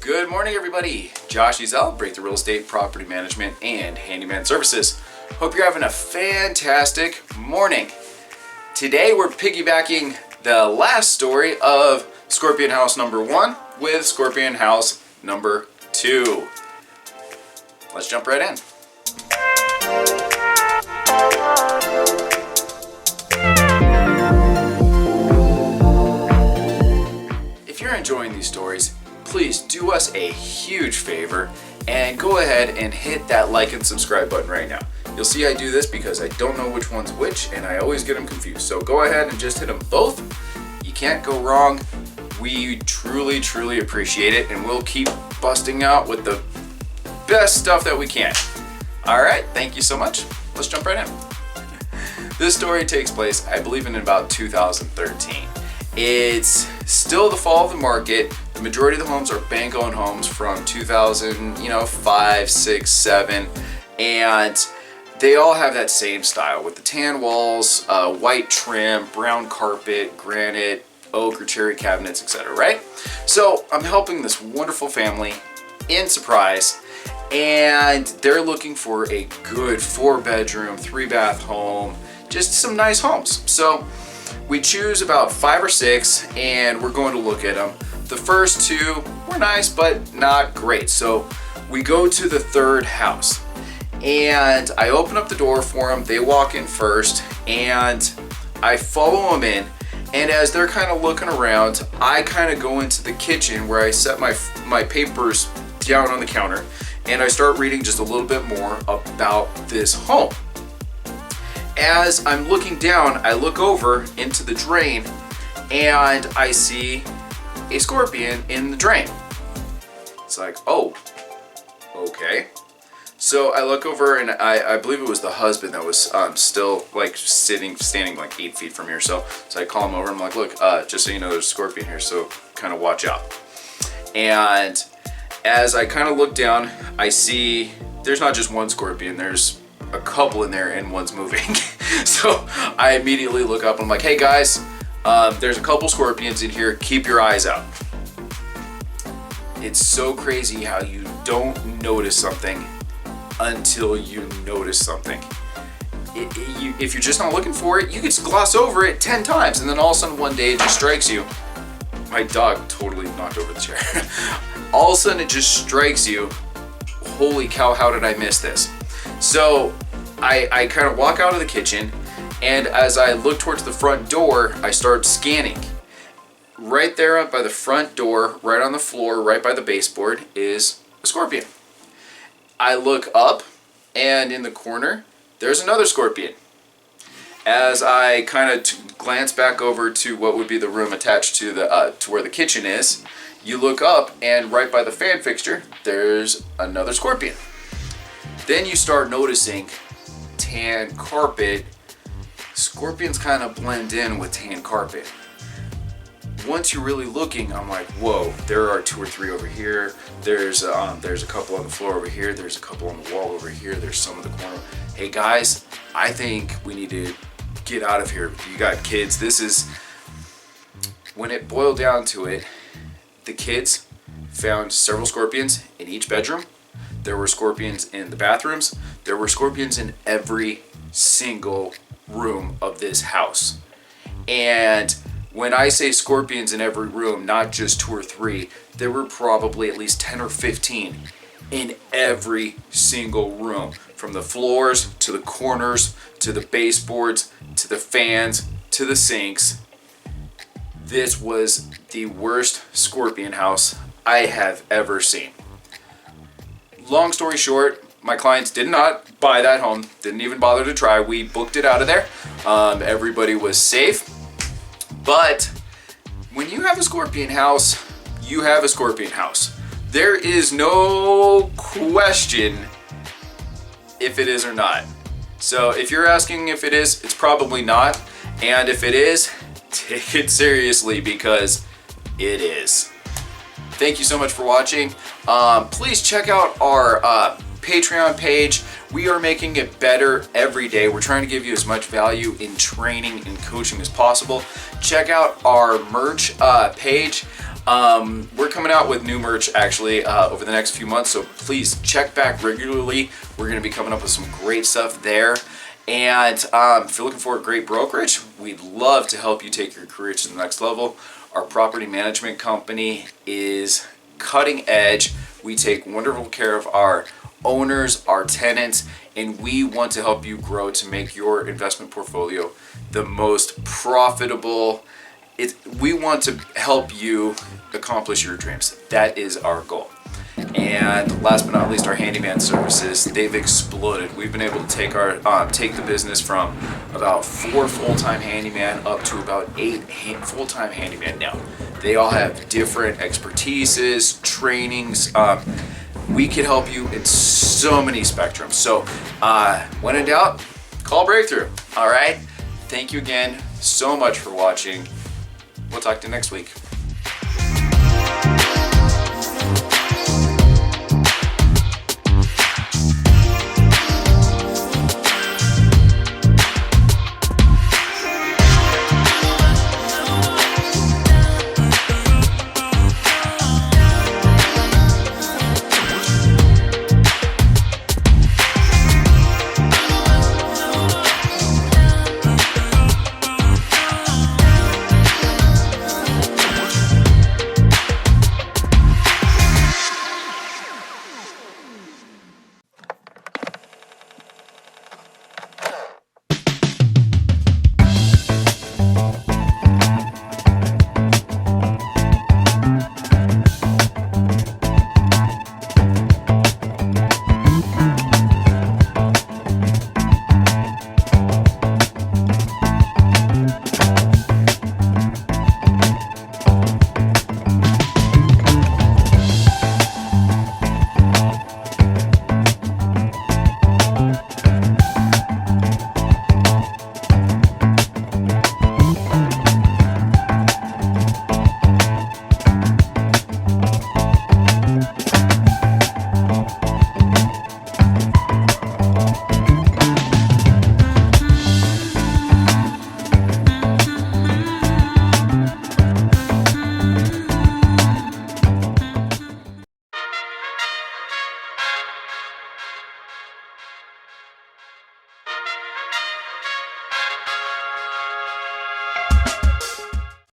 Good morning, everybody. Josh Ezel, Break the Real Estate Property Management and Handyman Services. Hope you're having a fantastic morning. Today we're piggybacking the last story of Scorpion House number 1 with Scorpion House number 2. Let's jump right in. If you're enjoying these stories, please do us a huge favor and go ahead and hit that like and subscribe button right now. You'll see I do this because I don't know which one's which and I always get them confused. So go ahead and just hit them both. You can't go wrong. We truly appreciate it, and we'll keep busting out with the best stuff that we can. All right, thank you so much. Let's jump right in. This story takes place, I believe, in about 2013. It's still the fall of the market. The majority of the homes are bank-owned homes from 2005, 6, 7, and they all have that same style with the tan walls, white trim, brown carpet, granite, oak or cherry cabinets, etc. Right? So I'm helping this wonderful family in Surprise, and they're looking for a good 4-bedroom, 3-bath home, just some nice homes. So we choose about 5 or 6, and we're going to look at them. The first 2 were nice, but not great. So we go to the 3rd house, and I open up the door for them. They walk in first, and I follow them in. And as they're kind of looking around, I kind of go into the kitchen where I set my papers down on the counter, and I start reading just a little bit more about this home. As I'm looking down, I look over into the drain, and I see a scorpion in the drain. It's like, oh, okay. So I look over, and I believe it was the husband that was still like standing like 8 feet from here. So I call him over. I'm like, look, just so you know, there's a scorpion here, so kind of watch out. And as I kind of look down, I see there's not just one scorpion. There's a couple in there, and one's moving. So I immediately look up, and I'm like, hey guys, there's a couple scorpions in here. Keep your eyes out. It's so crazy how you don't notice something until you notice something. If you're just not looking for it, you could gloss over it 10 times, and then all of a sudden one day it just strikes you. My dog totally knocked over the chair. All of a sudden it just strikes you. Holy cow, how did I miss this? So I kind of walk out of the kitchen, and as I look towards the front door, I start scanning. Right there up by the front door, right on the floor, right by the baseboard, is a scorpion. I look up, and in the corner, there's another scorpion. As I kind of glance back over to what would be the room attached to to where the kitchen is, you look up, and right by the fan fixture, there's another scorpion. Then you start noticing tan carpet. Scorpions kind of blend in with tan carpet. Once you're really looking, I'm like, whoa, there are 2 or 3 over here. There's a couple on the floor over here. There's a couple on the wall over here. There's some in the corner. Hey guys, I think we need to get out of here. You got kids. This is, when it boiled down to it, the kids found several scorpions in each bedroom. There were scorpions in the bathrooms. There were scorpions in every single room of this house. And when I say scorpions in every room, not just 2 or 3, there were probably at least 10 or 15 in every single room. From the floors, to the corners, to the baseboards, to the fans, to the sinks. This was the worst scorpion house I have ever seen. Long story short, my clients did not buy that home, didn't even bother to try. We booked it out of there. Everybody was safe. But when you have a scorpion house, you have a scorpion house. There is no question if it is or not. So if you're asking if it is, it's probably not. And if it is, take it seriously, because it is. Thank you so much for watching. Please check out our Patreon page. We are making it better every day. We're trying to give you as much value in training and coaching as possible. Check out our merch page. We're coming out with new merch actually over the next few months, so please check back regularly. We're going to be coming up with some great stuff there. And if you're looking for a great brokerage, we'd love to help you take your career to the next level. Our property management company is cutting edge. We take wonderful care of our owners, our tenants, and we want to help you grow to make your investment portfolio the most profitable. We want to help you accomplish your dreams. That is our goal. And last but not least, our handyman services, they've exploded. We've been able to take the business from about 4 full-time handyman up to about 8 full-time handyman now. They all have different expertises, trainings. We can help you in so many spectrums. So when in doubt, call Breakthrough. All right. Thank you again so much for watching. We'll talk to you next week.